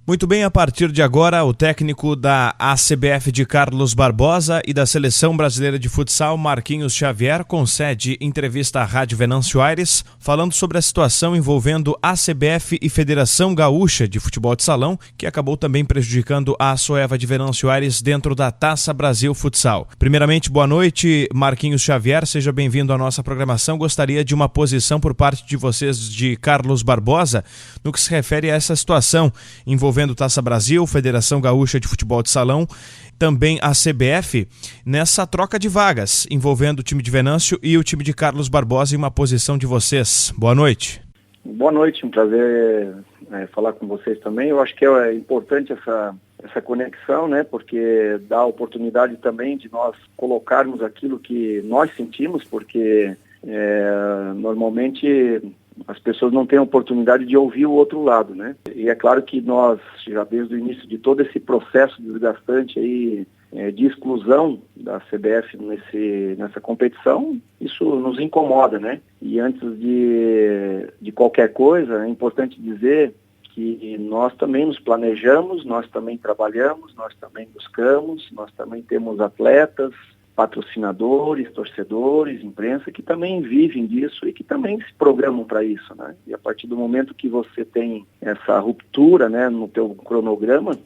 Muito bem, a partir de agora, o técnico da ACBF de Carlos Barbosa e da Seleção Brasileira de Futsal, Marquinhos Xavier, concede entrevista à Rádio Venâncio Aires, falando sobre a situação envolvendo ACBF e Federação Gaúcha de Futebol de Salão, que acabou também prejudicando a Soeva de Venâncio Aires dentro da Taça Brasil Futsal. Primeiramente, boa noite, Marquinhos Xavier, seja bem-vindo à nossa programação. Gostaria de uma posição por parte de vocês de Carlos Barbosa no que se refere a essa situação envolvendo Taça Brasil, Federação Gaúcha de Futebol de Salão, também a CBF, nessa troca de vagas, envolvendo o time de Venâncio e o time de Carlos Barbosa em uma posição de vocês. Boa noite. Boa noite, um prazer falar com vocês também. Eu acho que é importante essa conexão, né, porque dá a oportunidade também de nós colocarmos aquilo que nós sentimos, porque normalmente as pessoas não têm a oportunidade de ouvir o outro lado, né? E é claro que nós, já desde o início de todo esse processo desgastante aí, de exclusão da CBF nessa competição, isso nos incomoda, né? E antes de qualquer coisa, é importante dizer que nós também nos planejamos, nós também trabalhamos, nós também buscamos, nós também temos atletas, patrocinadores, torcedores, imprensa, que também vivem disso e que também se programam para isso, né? E a partir do momento que você tem essa ruptura, né, no teu cronograma,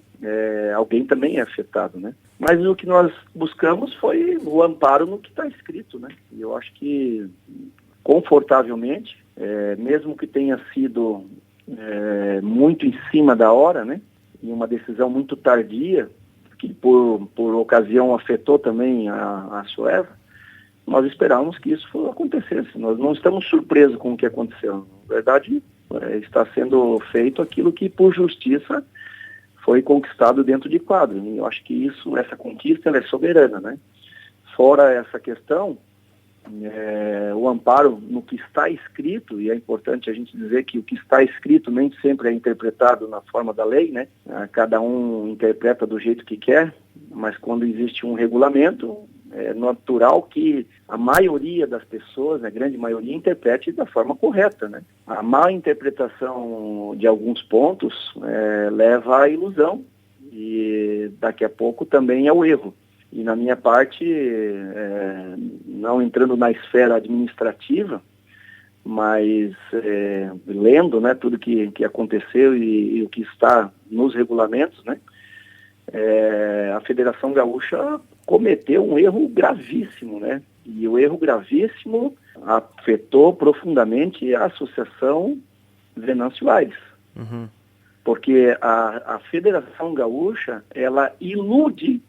alguém também é afetado, né? Mas o que nós buscamos foi o amparo no que está escrito, né? E eu acho que, confortavelmente, mesmo que tenha sido muito em cima da hora, né? E uma decisão muito tardia, que por ocasião afetou também a Soeva, nós esperávamos que isso acontecesse. Nós não estamos surpresos com o que aconteceu. Na verdade, está sendo feito aquilo que, por justiça, foi conquistado dentro de quadro. E eu acho que essa conquista, ela é soberana, né? Fora essa questão, o amparo no que está escrito, e é importante a gente dizer que o que está escrito nem sempre é interpretado na forma da lei, né? Cada um interpreta do jeito que quer, mas quando existe um regulamento, é natural que a maioria das pessoas, a grande maioria, interprete da forma correta, né? A má interpretação de alguns pontos leva à ilusão e daqui a pouco também ao erro. E na minha parte, não entrando na esfera administrativa, mas lendo, né, tudo que aconteceu e o que está nos regulamentos, né, a Federação Gaúcha cometeu um erro gravíssimo, né? E o erro gravíssimo afetou profundamente a Associação Venâncio Aires. Uhum. Porque a Federação Gaúcha, ela ilude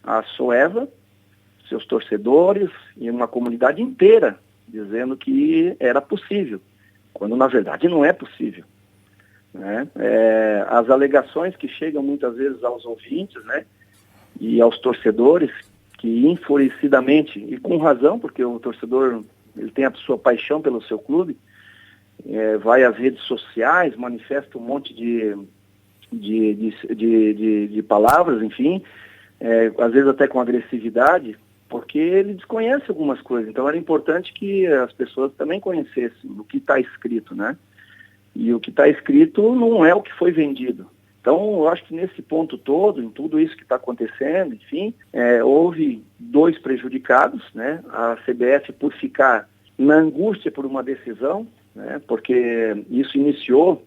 a Soeva, seus torcedores e uma comunidade inteira, dizendo que era possível, quando na verdade não é possível, né? As alegações que chegam muitas vezes aos ouvintes, né, e aos torcedores, que enfurecidamente, e com razão, porque o torcedor ele tem a sua paixão pelo seu clube, vai às redes sociais, manifesta um monte de palavras, enfim, às vezes até com agressividade, porque ele desconhece algumas coisas. Então era importante que as pessoas também conhecessem o que está escrito, né? E o que está escrito não é o que foi vendido. Então eu acho que nesse ponto todo, em tudo isso que está acontecendo, enfim, houve 2 prejudicados, né? A CBF por ficar na angústia por uma decisão, né? Porque isso iniciou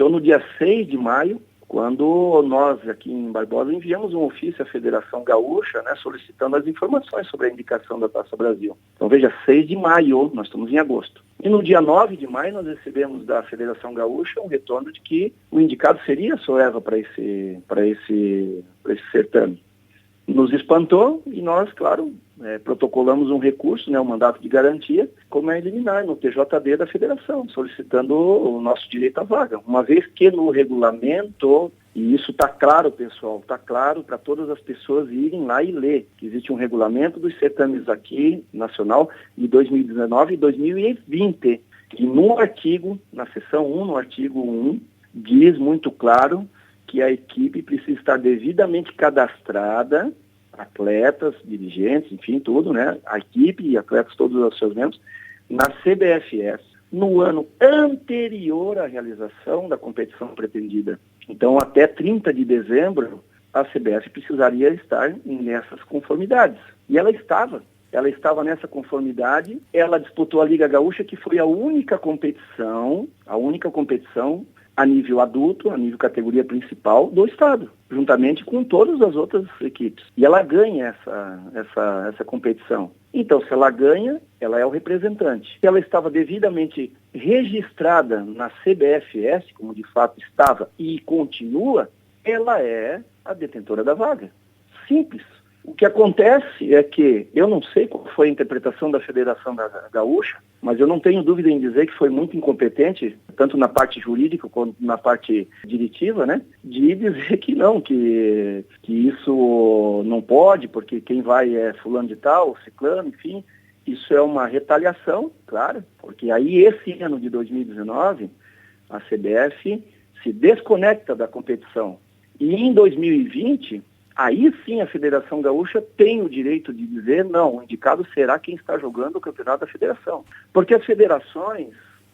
no dia 6 de maio, quando nós aqui em Barbosa enviamos um ofício à Federação Gaúcha, né, solicitando as informações sobre a indicação da Taça Brasil. Então veja, 6 de maio, nós estamos em agosto. E no dia 9 de maio nós recebemos da Federação Gaúcha um retorno de que o indicado seria a Soeva para esse certame. Nos espantou e nós, claro, protocolamos um recurso, né, um mandato de garantia, como liminar no TJD da Federação, solicitando o nosso direito à vaga. Uma vez que no regulamento, e isso está claro, pessoal, está claro para todas as pessoas irem lá e ler, que existe um regulamento dos certames aqui, nacional, de 2019 e 2020, que no artigo, na seção 1, no artigo 1, diz muito claro que a equipe precisa estar devidamente cadastrada, atletas, dirigentes, enfim, tudo, né? A equipe e atletas, todos os seus membros, na CBFS, no ano anterior à realização da competição pretendida. Então, até 30 de dezembro, a CBF precisaria estar nessas conformidades. E ela estava nessa conformidade, ela disputou a Liga Gaúcha, que foi a única competição a nível adulto, a nível categoria principal do estado, juntamente com todas as outras equipes. E ela ganha essa competição. Então, se ela ganha, ela é o representante. Se ela estava devidamente registrada na CBFS, como de fato estava e continua, ela é a detentora da vaga. Simples. O que acontece é que, eu não sei qual foi a interpretação da Federação da Gaúcha, mas eu não tenho dúvida em dizer que foi muito incompetente, tanto na parte jurídica quanto na parte diretiva, né, de dizer que não, que isso não pode, porque quem vai é fulano de tal, ciclano, enfim. Isso é uma retaliação, claro, porque aí esse ano de 2019, a CBF se desconecta da competição. E em 2020... aí sim a Federação Gaúcha tem o direito de dizer, não, o indicado será quem está jogando o campeonato da federação. Porque as federações,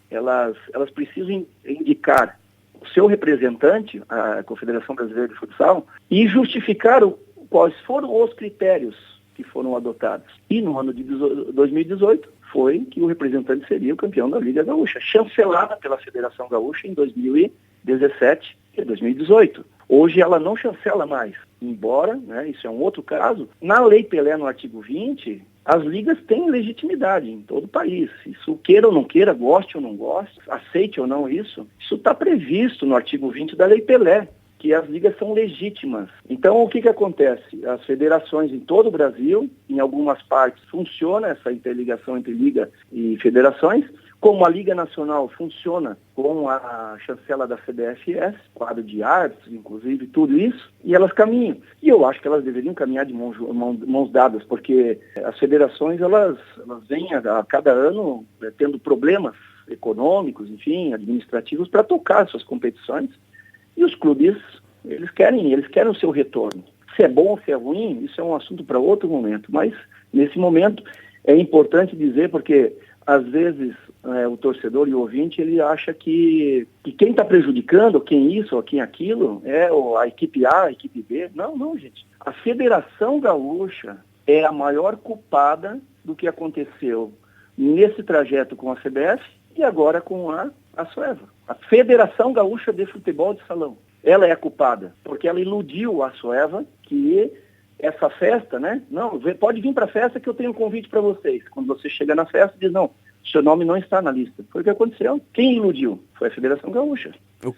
elas precisam indicar o seu representante, a Confederação Brasileira de Futsal, e justificar quais foram os critérios que foram adotados. E no ano de 2018 foi que o representante seria o campeão da Liga Gaúcha, chancelada pela Federação Gaúcha em 2017 e 2018. Hoje ela não chancela mais, embora, né, isso é um outro caso, na Lei Pelé, no artigo 20, as ligas têm legitimidade em todo o país. Isso queira ou não queira, goste ou não goste, aceite ou não isso está previsto no artigo 20 da Lei Pelé, que as ligas são legítimas. Então, o que acontece? As federações em todo o Brasil, em algumas partes, funciona essa interligação entre liga e federações, como a Liga Nacional funciona com a chancela da CBFS, quadro de árbitros, inclusive, tudo isso, e elas caminham. E eu acho que elas deveriam caminhar de mãos dadas, porque as federações, elas vêm a cada ano tendo problemas econômicos, enfim, administrativos, para tocar suas competições. E os clubes, eles querem o seu retorno. Se é bom ou se é ruim, isso é um assunto para outro momento. Mas, nesse momento, é importante dizer, porque, às vezes, o torcedor e o ouvinte, ele acha que quem está prejudicando, quem isso ou quem aquilo, é a equipe A, a equipe B. Não, gente. A Federação Gaúcha é a maior culpada do que aconteceu nesse trajeto com a CBF e agora com a Soeva. A Federação Gaúcha de Futebol de Salão. Ela é a culpada, porque ela iludiu a Soeva que essa festa, né? Não, pode vir para a festa que eu tenho um convite para vocês. Quando você chega na festa, diz, não, seu nome não está na lista. Foi o que aconteceu. Quem iludiu? Foi a Federação Gaúcha. O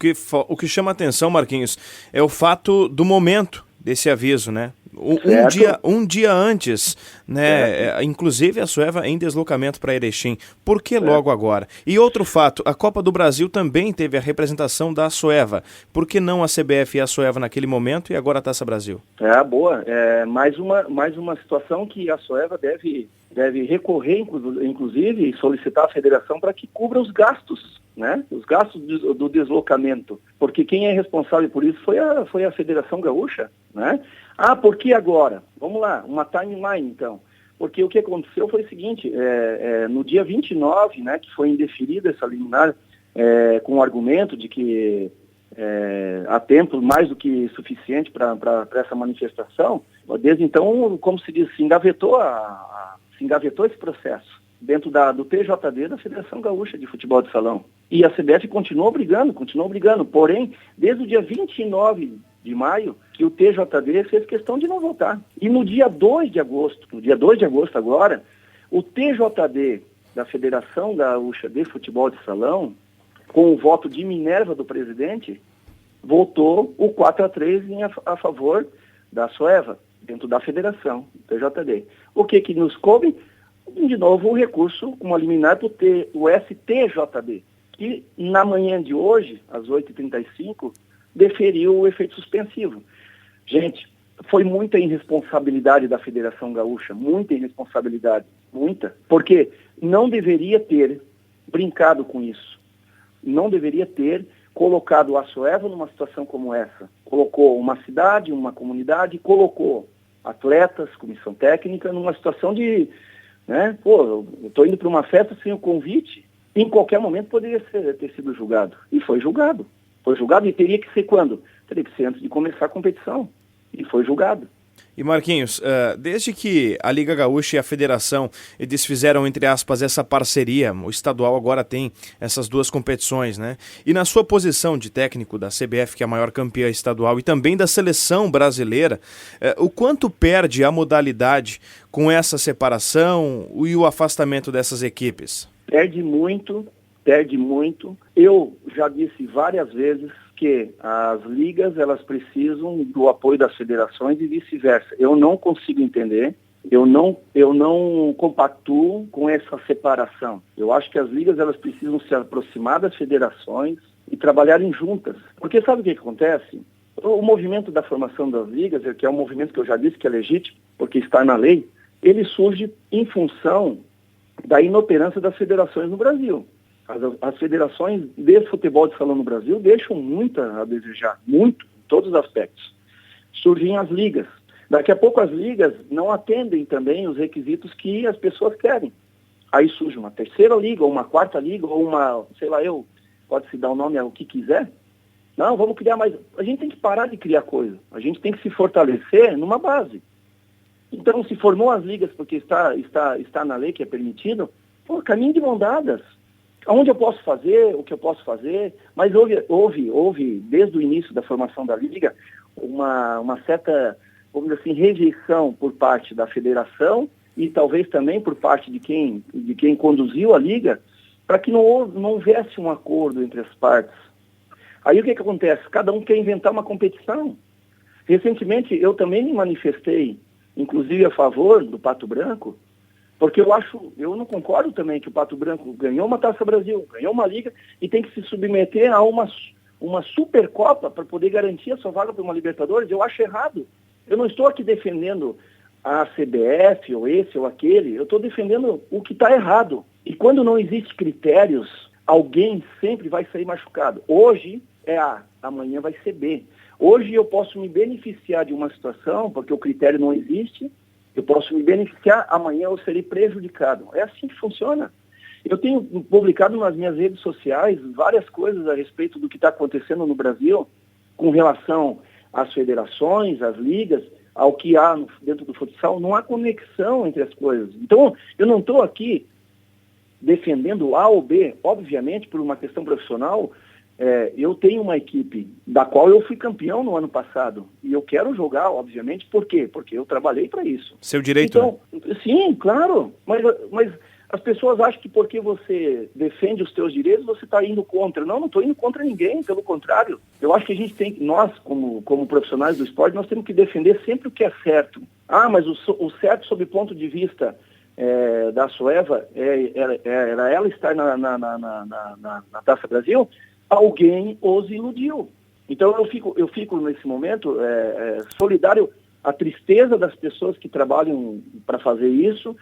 que chama atenção, Marquinhos, é o fato do momento desse aviso, né? Um dia antes, né? Inclusive a Soeva em deslocamento para Erechim. Por que logo agora? E outro fato, a Copa do Brasil também teve a representação da Soeva. Por que não a CBF e a Soeva naquele momento e agora a Taça Brasil? Boa. Mais uma situação que a Soeva deve recorrer, inclusive, e solicitar à federação para que cubra os gastos, né? Os gastos do deslocamento. Porque quem é responsável por isso foi a Federação Gaúcha, né? Por que agora? Vamos lá, uma timeline então. Porque o que aconteceu foi o seguinte, no dia 29, né, que foi indeferida essa liminar, com o argumento de que há tempo mais do que suficiente para essa manifestação, desde então, como se diz, se engavetou esse processo dentro do TJD, da Federação Gaúcha de Futebol de Salão. E a CBF continuou brigando, porém, desde o dia 29 de maio, que o TJD fez questão de não votar. E no dia 2 de agosto agora, o TJD da Federação Gaúcha de Futebol de Salão, com o voto de Minerva do presidente, votou o 4-3 a favor da Soeva, dentro da federação, TJD. O que nos coube? De novo, o recurso, uma liminar para o STJD, que na manhã de hoje, às 8h35, deferiu o efeito suspensivo. Gente, foi muita irresponsabilidade da Federação Gaúcha, muita irresponsabilidade, muita, porque não deveria ter brincado com isso, não deveria ter colocado a Soeva numa situação como essa. Colocou uma cidade, uma comunidade, colocou atletas, comissão técnica, numa situação de, né, eu estou indo para uma festa sem o convite, em qualquer momento poderia ter sido julgado, e foi julgado. Foi julgado e teria que ser quando? Teria que ser antes de começar a competição. E foi julgado. E Marquinhos, desde que a Liga Gaúcha e a Federação eles fizeram, entre aspas, essa parceria, o estadual agora tem essas duas competições, né? E na sua posição de técnico da CBF, que é a maior campeã estadual, e também da seleção brasileira, o quanto perde a modalidade com essa separação e o afastamento dessas equipes? Perde muito, perde muito. Eu já disse várias vezes que as ligas elas precisam do apoio das federações e vice-versa. Eu não consigo entender, eu não compactuo com essa separação. Eu acho que as ligas elas precisam se aproximar das federações e trabalharem juntas. Porque sabe o que acontece? O movimento da formação das ligas, que é um movimento que eu já disse que é legítimo, porque está na lei, ele surge em função da inoperância das federações no Brasil. As federações de futebol de salão no Brasil deixam muito a desejar, muito, em todos os aspectos. Surgem as ligas. Daqui a pouco as ligas não atendem também os requisitos que as pessoas querem. Aí surge uma terceira liga, ou uma quarta liga, ou uma, sei lá, pode-se dar o nome ao que quiser. Não, vamos criar mais. A gente tem que parar de criar coisa. A gente tem que se fortalecer numa base. Então, se formou as ligas porque está na lei que é permitido, caminho de mão dadas. Onde eu posso fazer, o que eu posso fazer, mas houve desde o início da formação da Liga, uma certa, vamos dizer assim, rejeição por parte da federação e talvez também por parte de quem conduziu a Liga, para que não houvesse um acordo entre as partes. Aí o que acontece? Cada um quer inventar uma competição. Recentemente eu também me manifestei, inclusive a favor do Pato Branco, porque eu não concordo também que o Pato Branco ganhou uma Taça Brasil, ganhou uma Liga e tem que se submeter a uma Supercopa para poder garantir a sua vaga para uma Libertadores. Eu acho errado. Eu não estou aqui defendendo a CBF ou esse ou aquele, eu estou defendendo o que está errado. E quando não existe critérios, alguém sempre vai sair machucado. Hoje é A, amanhã vai ser B. Hoje eu posso me beneficiar de uma situação, porque o critério não existe, eu posso me beneficiar, amanhã eu serei prejudicado. É assim que funciona. Eu tenho publicado nas minhas redes sociais várias coisas a respeito do que está acontecendo no Brasil com relação às federações, às ligas, ao que há dentro do futsal. Não há conexão entre as coisas. Então, eu não estou aqui defendendo A ou B, obviamente, por uma questão profissional. Eu tenho uma equipe da qual eu fui campeão no ano passado e eu quero jogar, obviamente. Por quê? Porque eu trabalhei para isso. Seu direito, então, né? Sim, claro, mas as pessoas acham que porque você defende os seus direitos, você está indo contra. Não estou indo contra ninguém, pelo contrário. Eu acho que a gente nós, como profissionais do esporte, nós temos que defender sempre o que é certo. Mas o certo sob o ponto de vista da Soeva era ela estar na Taça Brasil. Alguém os iludiu. Então eu fico nesse momento solidário à tristeza das pessoas que trabalham para fazer isso,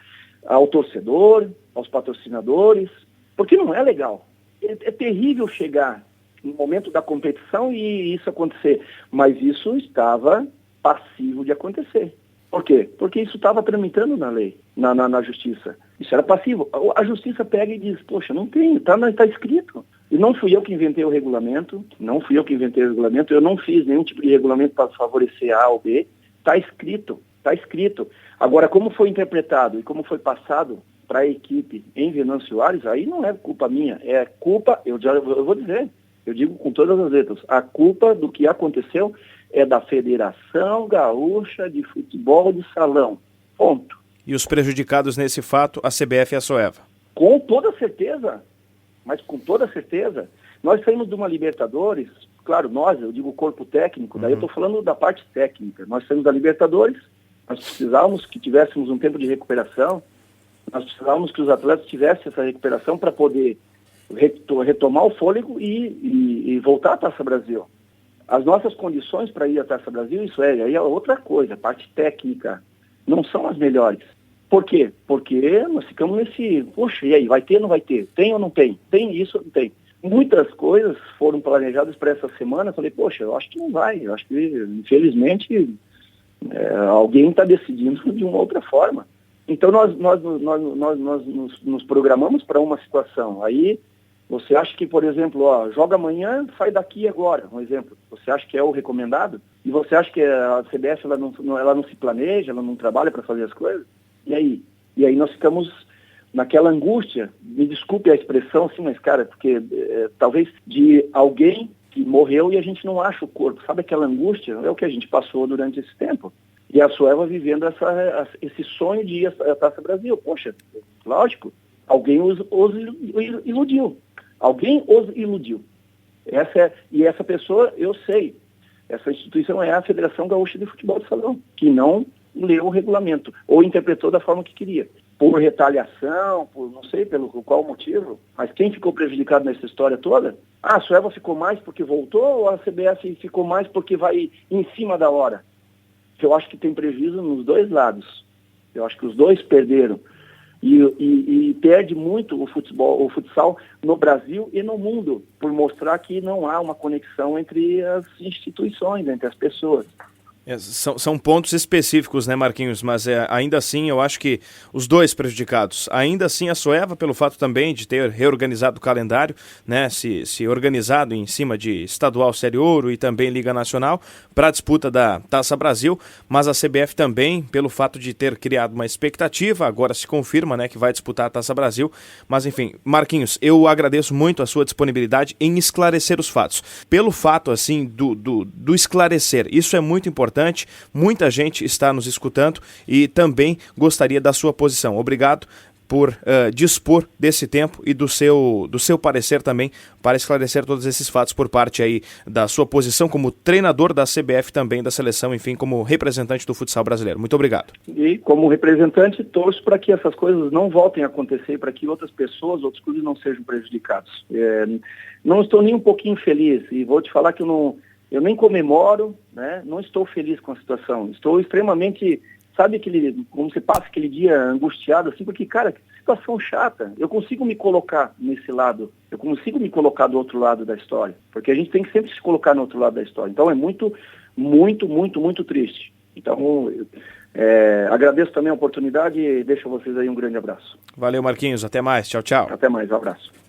ao torcedor, aos patrocinadores, porque não é legal. É terrível chegar no momento da competição e isso acontecer, mas isso estava passivo de acontecer. Por quê? Porque isso estava tramitando na lei, na justiça. Isso era passivo. A justiça pega e diz, poxa, não tem, está escrito. E não fui eu que inventei o regulamento, eu não fiz nenhum tipo de regulamento para favorecer A ou B, está escrito. Agora, como foi interpretado e como foi passado para a equipe em Venâncio Aires, aí não é culpa minha, é culpa, eu vou dizer, eu digo com todas as letras, a culpa do que aconteceu é da Federação Gaúcha de Futebol de Salão, ponto. E os prejudicados nesse fato, a CBF e a Soeva? Com toda certeza. Mas com toda certeza, nós saímos de uma Libertadores, claro, eu digo corpo técnico, daí eu estou falando da parte técnica. Nós saímos da Libertadores, nós precisávamos que tivéssemos um tempo de recuperação, nós precisávamos que os atletas tivessem essa recuperação para poder retomar o fôlego e voltar à Taça Brasil. As nossas condições para ir à Taça Brasil, aí é outra coisa, a parte técnica, não são as melhores. Por quê? Porque nós ficamos nesse, poxa, e aí, vai ter ou não vai ter? Tem ou não tem? Tem isso ou não tem? Muitas coisas foram planejadas para essa semana, eu falei, poxa, eu acho que não vai, eu acho que, infelizmente, alguém está decidindo de uma outra forma. Então, nós nos programamos para uma situação, aí Você acha que, por exemplo, joga amanhã, sai daqui agora, um exemplo. Você acha que é o recomendado? E você acha que a CBF ela não se planeja, ela não trabalha para fazer as coisas? E aí? E aí nós ficamos naquela angústia, me desculpe a expressão, assim, mas, cara, porque talvez de alguém que morreu e a gente não acha o corpo. Sabe aquela angústia? É o que a gente passou durante esse tempo. E a Sueva vivendo esse sonho de ir à Taça Brasil. Poxa, lógico, alguém os iludiu. Alguém os iludiu. E essa pessoa, eu sei, essa instituição é a Federação Gaúcha de Futebol de Salão, que não leu o regulamento, ou interpretou da forma que queria. Por retaliação, por não sei pelo qual motivo, mas quem ficou prejudicado nessa história toda? A Sueva ficou mais porque voltou ou a CBF ficou mais porque vai em cima da hora? Eu acho que tem prejuízo nos dois lados. Eu acho que os dois perderam. E perde muito o futsal no Brasil e no mundo, por mostrar que não há uma conexão entre as instituições, entre as pessoas. São pontos específicos, né, Marquinhos? Mas ainda assim eu acho que os dois prejudicados. Ainda assim a Sueva, pelo fato também de ter reorganizado o calendário, né, se organizado em cima de Estadual Série Ouro e também Liga Nacional para a disputa da Taça Brasil, mas a CBF também, pelo fato de ter criado uma expectativa, agora se confirma, né, que vai disputar a Taça Brasil. Mas enfim, Marquinhos, eu agradeço muito a sua disponibilidade em esclarecer os fatos. Pelo fato, assim, do esclarecer, isso é muito importante. Muita gente está nos escutando e também gostaria da sua posição. Obrigado por dispor desse tempo e do seu parecer também para esclarecer todos esses fatos por parte aí da sua posição como treinador da CBF, também da seleção, enfim, como representante do futsal brasileiro. Muito obrigado. E como representante, torço para que essas coisas não voltem a acontecer, para que outras pessoas, outros clubes não sejam prejudicados. Não estou nem um pouquinho feliz e vou te falar que eu nem comemoro, né? Não estou feliz com a situação. Estou extremamente, sabe, como você passa aquele dia angustiado, assim, porque, cara, que situação chata. Eu consigo me colocar nesse lado, eu consigo me colocar do outro lado da história, porque a gente tem que sempre se colocar no outro lado da história. Então é muito, muito, muito, muito triste. Então, agradeço também a oportunidade e deixo a vocês aí um grande abraço. Valeu, Marquinhos. Até mais. Tchau, tchau. Até mais. Um abraço.